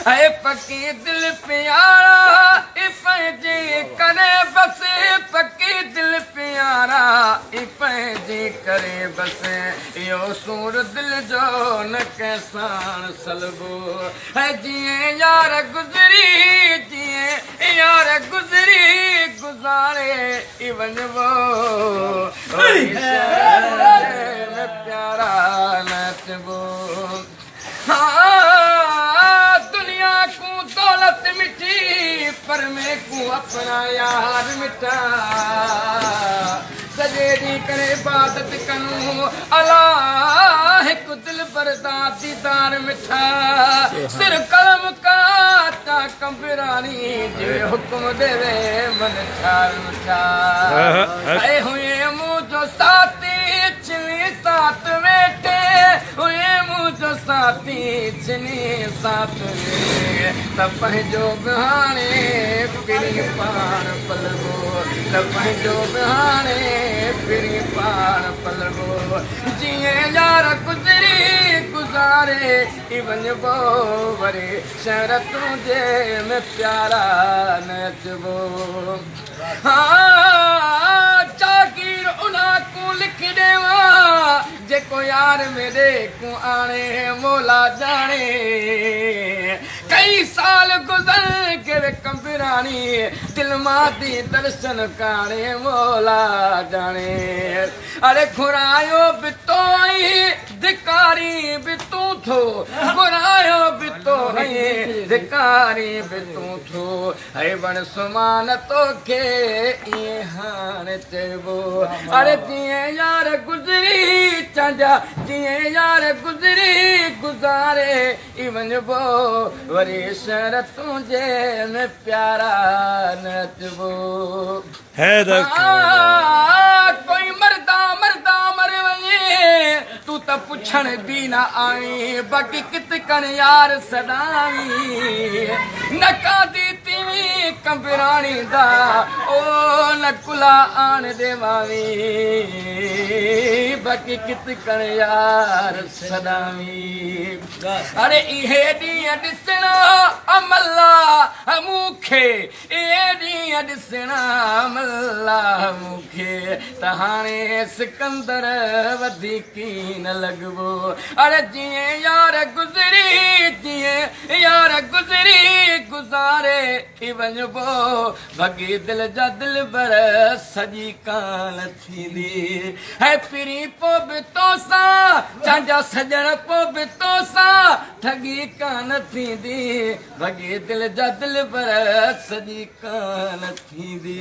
है पकी दिल प्यारा पंहिंजे करे बसे पकी दिल प्यारा पंहिंजे करे बसे इहो सूर दिल जो न कैसाण सलबो है जीअं यार गुज़री जीअं यार गुज़री गुज़ारे ई वञबो प्यारा नचबो हाँ दुनिया को दौलत मिठी पर मैं को अपना यार मिठा सॼे ॾींहुं करे इबादत करूं अलाह हिकु दिल बरदा दीदार मिठा सिर कलम कराता कंबरानी जे हुक्म देवे मन छार मिठा ऐ हुए मुझो साथी छिनी साथ वेठे हुए मुझो साथी छिनी साथ वेठे त पंहिंजो बहाने फिरी पाण पलबो त पंहिंजो बहाने फिरी पाण पलबो जीअं यार गुज़री गुज़ारे ई वञबो वरी शहर तुंहिंजे में प्यारा नचबो हाँ जागीर उना को लिख देवा जेको यार मेरे को आणे मौला जाने कई साल गुज़र के कंबरानी दिल माती दर्शन काणे मौला जाने अरे घुरायो बि तो धिकारी बि तूं थो घुरायो बि तो धिकारी बि तूं थो है वण सुमान तोखे ईअं हाणे चइबो अरे जीअं यार गुज़री चांजा जीअं यार गुज़री गुज़ारे ई वञबो वरी शहर तुंहिंजे में प्यारा नचबो कोई मरदा मरदा मर वञे तूं त पुछण बि न आई बाक़ी कित कण यार सदाई न कादी तीवी कंबरानी दा ओ न कुला आण देवावी बाक़ी कित कण यार सदावी अरे इहे ॾींहं ॾिसणा अमला मूंखे इहे ॾींहं ॾिसणा अमला मूंखे त हाणे सिकंदर वधीक न लॻबो अरे जीअं यार गुज़री जीअं यार गुज़री गुज़ारे ई वञबो भॻी दिल जा दिल भर सॼी कान थींदी है फिरी पोइ बि तोसां चांजा सॼण पोइ बि तोसां ठगी कान थींदी भॻी दिल जा दिल भर सॼी कान थींदी